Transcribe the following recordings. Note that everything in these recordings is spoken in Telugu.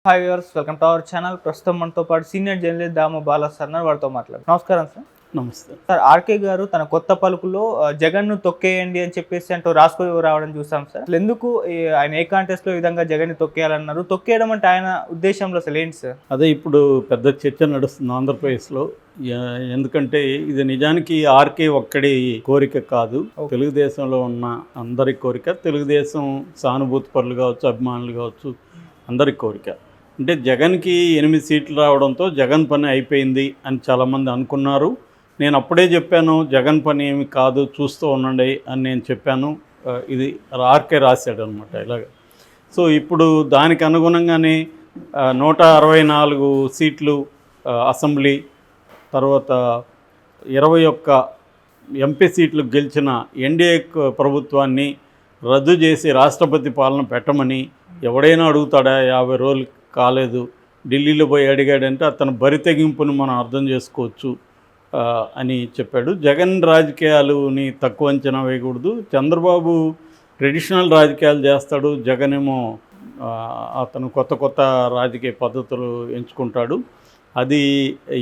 Hi viewers, welcome to our channel. ప్రస్తుతం మనతో పాటు సీనియర్ జర్నలిస్ట్ దాము బాలా సార్ వారితో మాట్లాడు. నమస్కారం సార్. నమస్తే సార్, ఆర్కే గారు తన కొత్త పలుకులో జగన్ను తొక్కేయండి అని చెప్పేసి అంటూ రాసుకు రావడం చూసాం సార్. అసలు ఎందుకు ఆయన ఏ కాంటెస్ట్ లో ఈ విధంగా జగన్ని తొక్కేయాలన్నారు? తొక్కేయడం అంటే ఆయన ఉద్దేశంలో అసలు ఏంటి సార్? అదే ఇప్పుడు పెద్ద చర్చ నడుస్తుంది ఆంధ్రప్రదేశ్లో. ఎందుకంటే ఇది నిజానికి ఆర్కే ఒక్కడి కోరిక కాదు, తెలుగుదేశంలో ఉన్న అందరి కోరిక. తెలుగుదేశం సానుభూతి పరులు కావచ్చు, అభిమానులు కావచ్చు, అందరి కోరిక. అంటే జగన్కి 8 సీట్లు రావడంతో జగన్ పని అయిపోయింది అని చాలామంది అనుకున్నారు. నేను అప్పుడే చెప్పాను, జగన్ పని ఏమి కాదు, చూస్తూ ఉండండి అని నేను చెప్పాను. ఇది ఆర్కే రాశాడు అనమాట ఇలాగ. సో ఇప్పుడు దానికి అనుగుణంగానే 164 సీట్లు అసెంబ్లీ, తర్వాత 21 ఎంపీ సీట్లు గెలిచిన ఎన్డీఏ ప్రభుత్వాన్ని రద్దు చేసి రాష్ట్రపతి పాలన పెట్టమని ఎవడైనా అడుగుతాడా? 50 రోజులు కాలేదు, ఢిల్లీలో పోయి అడిగాడంటే అతను బరి తెగింపును మనం అర్థం చేసుకోవచ్చు అని చెప్పాడు. జగన్ రాజకీయాలని తక్కువ అంచనా వేయకూడదు. చంద్రబాబు ట్రెడిషనల్ రాజకీయాలు చేస్తాడు, జగన్ ఏమో అతను కొత్త కొత్త రాజకీయ పద్ధతులు ఎంచుకుంటాడు. అది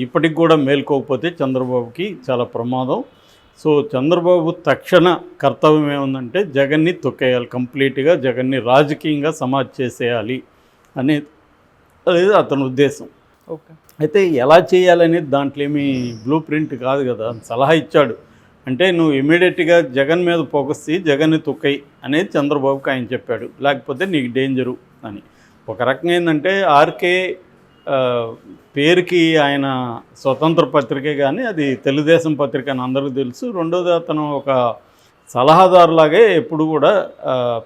ఇప్పటికి కూడా మేల్కోకపోతే చంద్రబాబుకి చాలా ప్రమాదం. సో చంద్రబాబు తక్షణ కర్తవ్యం ఏముందంటే జగన్ని తొక్కేయాలి, కంప్లీట్గా జగన్ని రాజకీయంగా సమాజ్ చేసేయాలి అనేది అతని ఉద్దేశం. ఓకే, అయితే ఎలా చేయాలనేది దాంట్లో ఏమీ బ్లూ ప్రింట్ కాదు కదా, సలహా ఇచ్చాడు. అంటే నువ్వు ఇమీడియట్గా జగన్ మీద ఫోకస్ చేయి, జగన్ని తొక్కయి అనేది చంద్రబాబుకి ఆయన చెప్పాడు, లేకపోతే నీకు డేంజరు అని. ఒక రకంగా ఏంటంటే ఆర్కే పేరుకి ఆయన స్వతంత్ర పత్రికే కానీ అది తెలుగుదేశం పత్రిక అని అందరికీ తెలుసు. రెండోది అతను ఒక సలహాదారులాగే ఎప్పుడు కూడా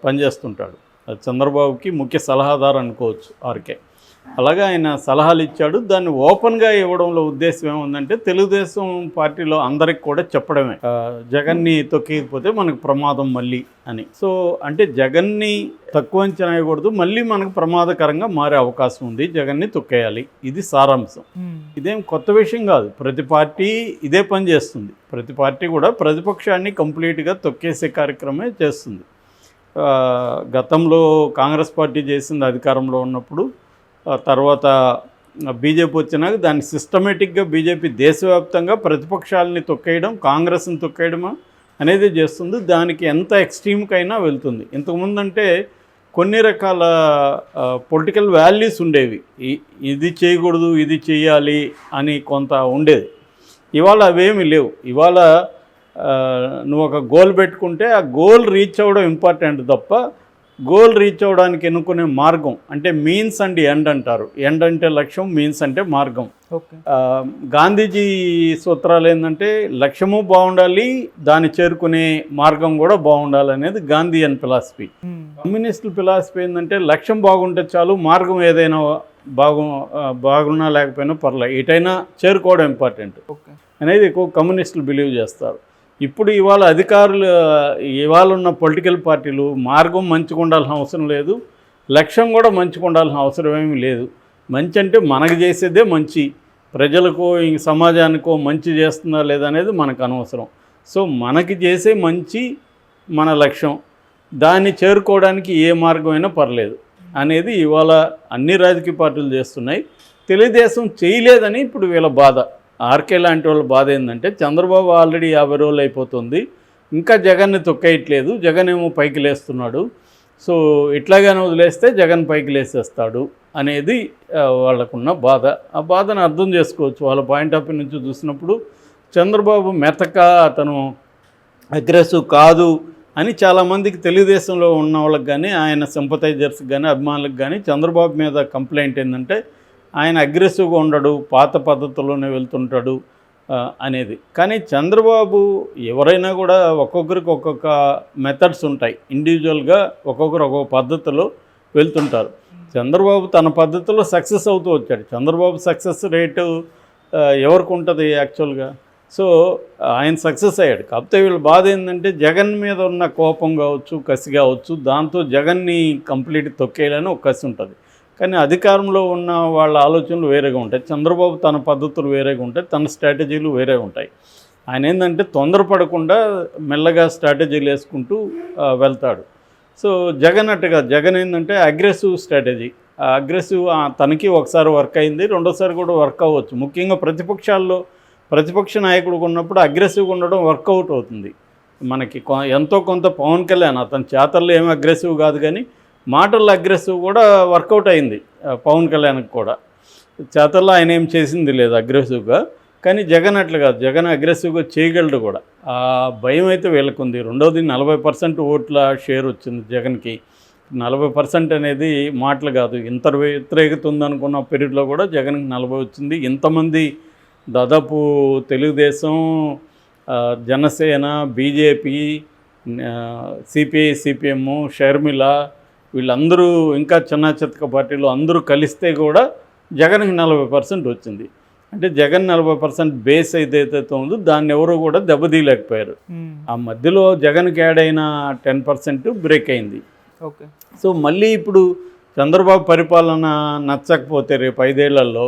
పనిచేస్తుంటాడు. చంద్రబాబుకి ముఖ్య సలహాదారు అనుకోవచ్చు ఆర్కే. అలాగే ఆయన సలహాలు ఇచ్చాడు. దాన్ని ఓపెన్గా ఇవ్వడంలో ఉద్దేశం ఏముందంటే తెలుగుదేశం పార్టీలో అందరికి కూడా చెప్పడమే, జగన్ని తొక్కేయకపోతే మనకు ప్రమాదం మళ్ళీ అని. సో అంటే జగన్ని తక్కువ అంచనా వేయకూడదు, మళ్ళీ మనకు ప్రమాదకరంగా మారే అవకాశం ఉంది, జగన్ని తొక్కేయాలి. ఇది సారాంశం. ఇదేం కొత్త విషయం కాదు, ప్రతి పార్టీ ఇదే పని చేస్తుంది. ప్రతి పార్టీ కూడా ప్రతిపక్షాన్ని కంప్లీట్గా తొక్కేసే కార్యక్రమే చేస్తుంది. గతంలో కాంగ్రెస్ పార్టీ చేసింది అధికారంలో ఉన్నప్పుడు. తర్వాత బీజేపీ వచ్చినాక దాన్ని సిస్టమేటిక్గా బీజేపీ దేశవ్యాప్తంగా ప్రతిపక్షాలని తొక్కేయడం, కాంగ్రెస్ని తొక్కేయడం అనేది చేస్తుంది. దానికి ఎంత ఎక్స్ట్రీమ్కైనా వెళ్తుంది. ఇంతకుముందు అంటే కొన్ని రకాల పొలిటికల్ వాల్యూస్ ఉండేవి, ఇది చేయకూడదు ఇది చేయాలి అని కొంత ఉండేది. ఇవాళ అవేమీ లేవు. ఇవాళ నువ్వు ఒక గోల్ పెట్టుకుంటే ఆ గోల్ రీచ్ అవ్వడం ఇంపార్టెంట్ తప్ప గోల్ రీచ్ అవ్వడానికి ఎన్నుకునే మార్గం అంటే మీన్స్ అండ్ ఎండ్ అంటారు. ఎండ్ అంటే లక్ష్యం, మీన్స్ అంటే మార్గం. గాంధీజీ సూత్రాలు ఏంటంటే లక్ష్యము బాగుండాలి, దాన్ని చేరుకునే మార్గం కూడా బాగుండాలి అనేది గాంధీయన్ ఫిలాసఫీ. కమ్యూనిస్టుల ఫిలాసఫీ ఏంటంటే లక్ష్యం బాగుంటే చాలు, మార్గం ఏదైనా బాగున్నా లేకపోయినా పర్లేదు, ఎటైనా చేరుకోవడం ఇంపార్టెంట్ అనేది ఎక్కువ కమ్యూనిస్టులు బిలీవ్ చేస్తారు. ఇప్పుడు ఇవాళ అధికారులు, ఇవాళ ఉన్న పొలిటికల్ పార్టీలు మార్గం మంచిగా ఉండాల్సిన అవసరం లేదు, లక్ష్యం కూడా మంచిగా ఉండాల్సిన అవసరం ఏమీ లేదు. మంచి అంటే మనకు చేసేదే మంచి, ప్రజలకు ఇంక సమాజానికో మంచి చేస్తుందా లేదా అనేది మనకు అనవసరం. సో మనకి చేసే మంచి మన లక్ష్యం, దాన్ని చేరుకోవడానికి ఏ మార్గమైనా పర్లేదు అనేది ఇవాళ అన్ని రాజకీయ పార్టీలు చేస్తున్నాయి. తెలుగుదేశం చేయలేదని ఇప్పుడు వీళ్ళ బాధ. ఆర్కే లాంటి వాళ్ళ బాధ ఏంటంటే చంద్రబాబు ఆల్రెడీ 50 రోజులు అయిపోతుంది, ఇంకా జగన్ని తొక్కేయట్లేదు, జగన్ ఏమో పైకి లేస్తున్నాడు, సో ఇట్లాగానే వదిలేస్తే జగన్ పైకి లేసేస్తాడు అనేది వాళ్ళకున్న బాధ. ఆ బాధను అర్థం చేసుకోవచ్చు. వాళ్ళ పాయింట్ ఆఫ్ వ్యూ నుంచి చూసినప్పుడు చంద్రబాబు మెతక, అతను అగ్రెసివ్ కాదు అని చాలామందికి తెలుగుదేశంలో ఉన్న వాళ్ళకి కానీ ఆయన సింపథైజర్స్కి కానీ అభిమానులకు కానీ చంద్రబాబు మీద కంప్లైంట్ ఏంటంటే ఆయన అగ్రెసివ్గా ఉండడు, పాత పద్ధతుల్లోనే వెళ్తుంటాడు అనేది. కానీ చంద్రబాబు ఎవరైనా కూడా ఒక్కొక్కరికి ఒక్కొక్క మెథడ్స్ ఉంటాయి, ఇండివిజువల్గా ఒక్కొక్కరు ఒక్కొక్క పద్ధతిలో వెళ్తుంటారు. చంద్రబాబు తన పద్ధతిలో సక్సెస్ అవుతూ వచ్చాడు. చంద్రబాబు సక్సెస్ రేటు ఎవరికి ఉంటుంది యాక్చువల్గా? సో ఆయన సక్సెస్ అయ్యాడు. కాకపోతే వీళ్ళ బాధ ఏంటంటే జగన్ మీద ఉన్న కోపం కావచ్చు, కసి కావచ్చు, దాంతో జగన్ని కంప్లీట్ తొక్కేయాలని ఒక కసి ఉంటుంది. కానీ అధికారంలో ఉన్న వాళ్ళ ఆలోచనలు వేరేగా ఉంటాయి, చంద్రబాబు తన పద్ధతులు వేరేగా ఉంటాయి, తన స్ట్రాటజీలు వేరేగా ఉంటాయి. ఆయన ఏంటంటే తొందరపడకుండా మెల్లగా స్ట్రాటజీలు వేసుకుంటూ వెళ్తాడు. సో జగన్ అట్టుగా, జగన్ ఏంటంటే అగ్రెసివ్ స్ట్రాటజీ, అగ్రెసివ్ తనకి ఒకసారి వర్క్ అయింది, రెండోసారి కూడా వర్క్ అవ్వచ్చు. ముఖ్యంగా ప్రతిపక్షాల్లో ప్రతిపక్ష నాయకుడికి ఉన్నప్పుడు అగ్రెసివ్గా ఉండడం వర్కౌట్ అవుతుంది. మనకి ఎంతో కొంత పవన్ కళ్యాణ్ అతని చేతల్లో ఏమీ అగ్రెసివ్ కాదు, కానీ మాటల్లో అగ్రెసివ్ కూడా వర్కౌట్ అయింది పవన్ కళ్యాణ్కి కూడా. చేతల్లో ఆయన ఏం చేసింది లేదు అగ్రెసివ్గా, కానీ జగన్ అట్లా కాదు, జగన్ అగ్రెసివ్గా చేయగలడు కూడా. ఆ భయం అయితే వీళ్ళకుంది. రెండోది 40% ఓట్ల షేర్ వచ్చింది జగన్కి. 40% అనేది మాటలు కాదు, ఇంత వ్యతిరేకత ఉందనుకున్న పీరియడ్లో కూడా జగన్కి 40 వచ్చింది. ఇంతమంది దాదాపు Telugu Desam, Janasena, BJP, CPI, CPM, Sharmila, వీళ్ళందరూ ఇంకా చిన్న చితక పార్టీలు అందరూ కలిస్తే కూడా జగన్కి 40% వచ్చింది. అంటే జగన్ 40% బేస్ ఏదైతే ఉందో దాన్ని ఎవరు కూడా దెబ్బతీయలేకపోయారు. ఆ మధ్యలో జగన్కి యాడ్ అయిన 10% బ్రేక్ అయింది. ఓకే. సో మళ్ళీ ఇప్పుడు చంద్రబాబు పరిపాలన నచ్చకపోతే రేపు 5 ఏళ్లలో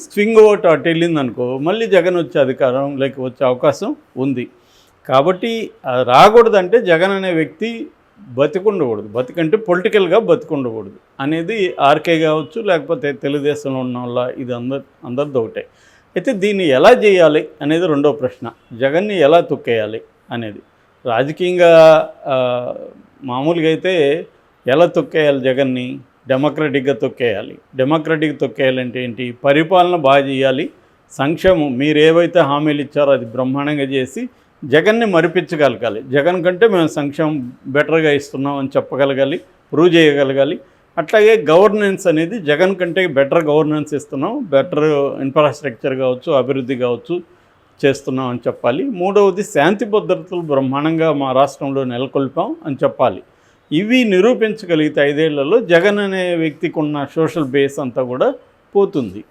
స్వింగ్ ఓట్ అటు వెళ్ళింది అనుకో, మళ్ళీ జగన్ వచ్చే అధికారం లేక వచ్చే అవకాశం ఉంది. కాబట్టి రాకూడదంటే జగన్ అనే వ్యక్తి బతికుండకూడదు, బతికంటే పొలిటికల్గా బతికుండకూడదు అనేది ఆర్కే కావచ్చు, లేకపోతే తెలుగుదేశంలో ఉన్న వాళ్ళ ఇది అందరిది ఒకటే. అయితే దీన్ని ఎలా చేయాలి అనేది రెండో ప్రశ్న. జగన్ని ఎలా తొక్కేయాలి అనేది రాజకీయంగా మామూలుగా అయితే ఎలా తొక్కేయాలి జగన్ని? డెమోక్రటిక్గా తొక్కేయాలి. డెమోక్రటిక్గా తొక్కేయాలంటే ఏంటి? పరిపాలన బాగా చేయాలి, సంక్షేమం మీరు ఏవైతే హామీలు ఇచ్చారో అది బ్రహ్మాండంగా చేసి జగన్ని మరిపించగలగాలి. జగన్ కంటే మేము సంక్షేమం బెటర్గా ఇస్తున్నాం అని చెప్పగలగాలి, ప్రూవ్ చేయగలగాలి. అట్లాగే గవర్నెన్స్ అనేది జగన్ కంటే బెటర్ గవర్నెన్స్ ఇస్తున్నాం, బెటర్ ఇన్ఫ్రాస్ట్రక్చర్ కావచ్చు, అభివృద్ధి కావచ్చు చేస్తున్నాం అని చెప్పాలి. మూడవది శాంతి భద్రతలు బ్రహ్మాండంగా మా రాష్ట్రంలో నెలకొల్పాం అని చెప్పాలి. ఇవి నిరూపించగలిగితే 5 ఏళ్లలో జగన్ అనే వ్యక్తికి ఉన్న సోషల్ బేస్ అంతా కూడా పోతుంది.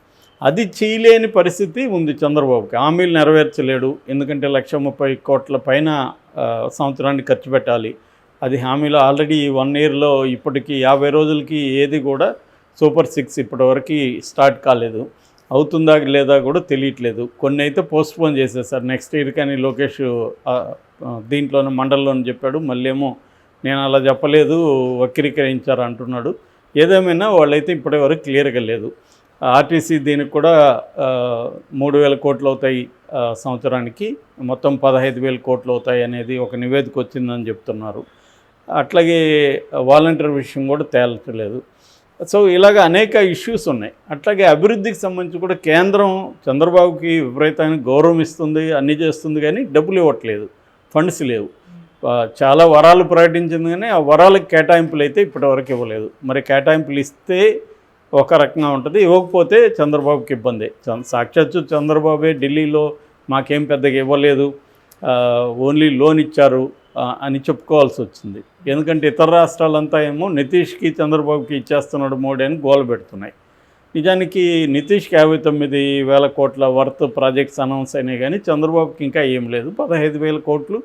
అది చేయలేని పరిస్థితి ఉంది చంద్రబాబుకి. హామీలు నెరవేర్చలేడు, ఎందుకంటే 130 కోట్ల పైన సంవత్సరానికి ఖర్చు పెట్టాలి. అది హామీలో ఆల్రెడీ 1 ఇయర్లో ఇప్పటికీ 50 రోజులకి ఏది కూడా సూపర్ 6 ఇప్పటివరకు స్టార్ట్ కాలేదు. అవుతుందా లేదా కూడా తెలియట్లేదు. కొన్ని అయితే పోస్ట్పోన్ చేసేసారు నెక్స్ట్ ఇయర్, కానీ లోకేష్ దీంట్లోనే మండలంలోనే చెప్పాడు. మళ్ళీ ఏమో నేను అలా చెప్పలేదు, వక్రీకరించారు అంటున్నాడు. ఏదేమైనా వాళ్ళైతే ఇప్పటివరకు క్లియర్గా లేదు. ఆర్టీసీ దీనికి కూడా 3,000 కోట్లు అవుతాయి సంవత్సరానికి, మొత్తం 15,000 కోట్లు అవుతాయి అనేది ఒక నివేదిక వచ్చిందని చెప్తున్నారు. అట్లాగే వాలంటీర్ విషయం కూడా తేల్చలేదు. సో ఇలాగ అనేక ఇష్యూస్ ఉన్నాయి. అట్లాగే అభివృద్ధికి సంబంధించి కూడా కేంద్రం చంద్రబాబుకి విపరీతమైన గౌరవం ఇస్తుంది, అన్నీ చేస్తుంది, కానీ డబ్బులు ఇవ్వట్లేదు, ఫండ్స్ లేవు. చాలా వరాలు ప్రకటించింది, కానీ ఆ వరాలకు కేటాయింపులు అయితే ఇప్పటివరకు ఇవ్వలేదు. మరి కేటాయింపులు ఇస్తే ఒక రకంగా ఉంటుంది, ఇవ్వకపోతే చంద్రబాబుకి ఇబ్బంది. సాక్షాత్తు చంద్రబాబే ఢిల్లీలో మాకేం పెద్దగా ఇవ్వలేదు, ఓన్లీ లోన్ ఇచ్చారు అని చెప్పుకోవాల్సి వచ్చింది. ఎందుకంటే ఇతర రాష్ట్రాలంతా ఏమో నితీష్కి చంద్రబాబుకి ఇచ్చేస్తున్నాడు మోడీ అని గోల పెడుతున్నాయి. నిజానికి నితీష్కి 59,000 కోట్ల వర్త్ ప్రాజెక్ట్స్ అనౌన్స్ అయినాయి, కానీ చంద్రబాబుకి ఇంకా ఏం లేదు. 15,000 కోట్లు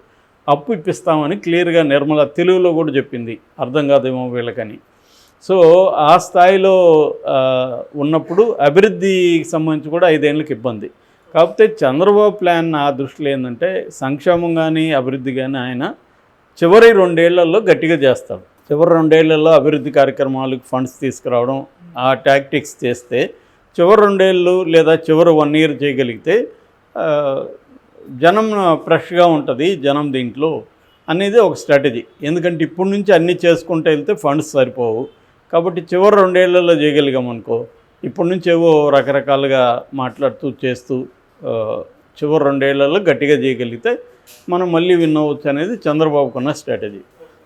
అప్పు ఇప్పిస్తామని క్లియర్గా నిర్మల తెలుగులో కూడా చెప్పింది, అర్థం కాదేమో వీళ్ళకని. సో ఆ స్థాయిలో ఉన్నప్పుడు అభివృద్ధికి సంబంధించి కూడా 5 ఏళ్ళకి ఇబ్బంది. కాకపోతే చంద్రబాబు ప్లాన్ నా దృష్టిలో ఏంటంటే సంక్షేమం కానీ అభివృద్ధి కానీ ఆయన చివరి 2 ఏళ్లలో గట్టిగా చేస్తాడు. చివరి 2 ఏళ్లలో అభివృద్ధి కార్యక్రమాలకు ఫండ్స్ తీసుకురావడం, ఆ టాక్టిక్స్ చేస్తే చివరి 2 ఏళ్ళు లేదా చివరి 1 ఇయర్ చేయగలిగితే జనం ఫ్రెష్గా ఉంటుంది, జనం దీంట్లో అనేది ఒక స్ట్రాటజీ. ఎందుకంటే ఇప్పటి నుంచి అన్నీ చేసుకుంటూ వెళ్తే ఫండ్స్ సరిపోవు. కాబట్టి చివరి 2 ఏళ్లలో చేయగలిగామనుకో, ఇప్పటి నుంచి ఏవో రకరకాలుగా మాట్లాడుతూ చేస్తూ చివరి 2 ఏళ్లలో గట్టిగా చేయగలిగితే మనం మళ్ళీ విన్ అవ్వచ్చు అనేది చంద్రబాబుకున్న స్ట్రాటజీ.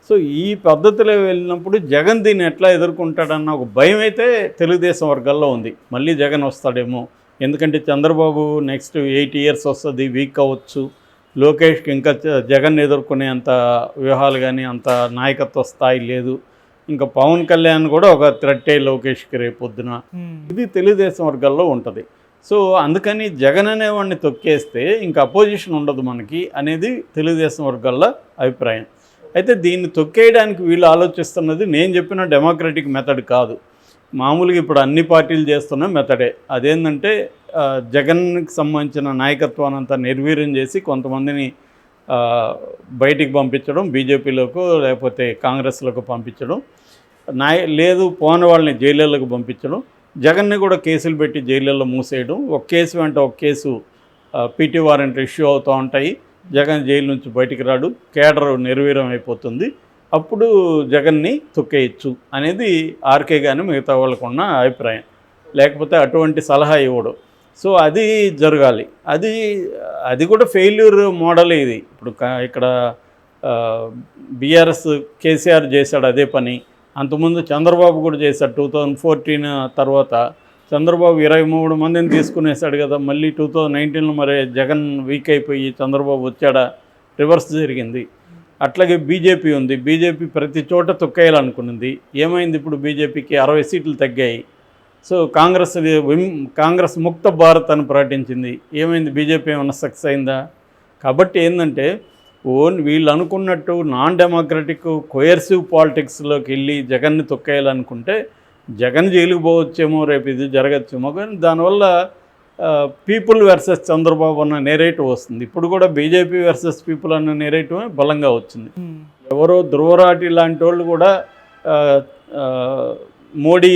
సో ఈ పద్ధతిలో వెళ్ళినప్పుడు జగన్ దీన్ని ఎట్లా ఎదుర్కొంటాడన్న ఒక భయం అయితే తెలుగుదేశం వర్గాల్లో ఉంది. మళ్ళీ జగన్ వస్తాడేమో, ఎందుకంటే చంద్రబాబు నెక్స్ట్ 8 ఇయర్స్ వస్తుంది, వీక్ అవ్వచ్చు. లోకేష్కి ఇంకా జగన్ ఎదుర్కొనే అంత వ్యూహాలు కానీ అంత నాయకత్వ స్థాయి లేదు. ఇంకా పవన్ కళ్యాణ్ కూడా ఒక థ్రెట్టే లోకేష్కి రేపొద్దున, ఇది తెలుగుదేశం వర్గాల్లో ఉంటుంది. సో అందుకని జగన్ అనేవాడిని తొక్కేస్తే ఇంకా అపోజిషన్ ఉండదు మనకి అనేది తెలుగుదేశం వర్గాల అభిప్రాయం. అయితే దీన్ని తొక్కేయడానికి వీళ్ళు ఆలోచిస్తున్నది నేను చెప్పిన డెమోక్రటిక్ మెథడ్ కాదు, మామూలుగా ఇప్పుడు అన్ని పార్టీలు చేస్తున్న మెథడే. అదేంటంటే జగన్కి సంబంధించిన నాయకత్వాన్ని అంతా నిర్వీర్యం చేసి కొంతమందిని బయటికి పంపించడం, బీజేపీలోకి లేకపోతే కాంగ్రెస్లోకి పంపించడం. లేదు పోని వాళ్ళని జైళ్ళకు పంపించడం, జగన్ని కూడా కేసులు పెట్టి జైళ్ళల్లో మూసేయడం, ఒక కేసు వెంట ఒక కేసు పీటీ వారెంట్ ఇష్యూ అవుతూ ఉంటాయి, జగన్ జైలు నుంచి బయటికి రాడు, కేడర్ నిర్వీర్యం అయిపోతుంది, అప్పుడు జగన్ని తొక్కేయచ్చు అనేది ఆర్కే కానీ మిగతా వాళ్ళకు ఉన్న అభిప్రాయం. లేకపోతే అటువంటి సలహా ఇవ్వడు. సో అది జరగాలి. అది కూడా ఫెయిల్యూర్ మోడల్ ఇది. ఇప్పుడు ఇక్కడ బీఆర్ఎస్ కేసీఆర్ చేశాడు అదే పని, అంతకుముందు చంద్రబాబు కూడా చేశాడు. 2014 తర్వాత చంద్రబాబు 23 మందిని తీసుకునేసాడు కదా. మళ్ళీ 2019లో మరి జగన్ వీక్ అయిపోయి చంద్రబాబు వచ్చాడా, రివర్స్ జరిగింది. అట్లాగే బీజేపీ ఉంది. బీజేపీ ప్రతి చోట తొక్కేయాలనుకున్నది. ఏమైంది? ఇప్పుడు బీజేపీకి 60 సీట్లు తగ్గాయి. సో కాంగ్రెస్ ముక్త భారత్ అని ప్రకటించింది. ఏమైంది? బీజేపీ ఏమన్నా సక్సెస్ అయిందా? కాబట్టి ఏంటంటే వీళ్ళు అనుకున్నట్టు నాన్ డెమోక్రటిక్ కోయర్సివ్ పాలిటిక్స్లోకి వెళ్ళి జగన్ని తొక్కేయాలనుకుంటే జగన్ జైలుకు పోవచ్చేమో, రేపు ఇది జరగచ్చేమో. కానీ దానివల్ల పీపుల్ వర్సెస్ చంద్రబాబు అన్న నేరేటివ్ వస్తుంది. ఇప్పుడు కూడా బీజేపీ వర్సెస్ పీపుల్ అన్న నేరేటివ్ బలంగా వచ్చింది. ఎవరో ధ్రువరాటి లాంటి వాళ్ళు కూడా మోడీ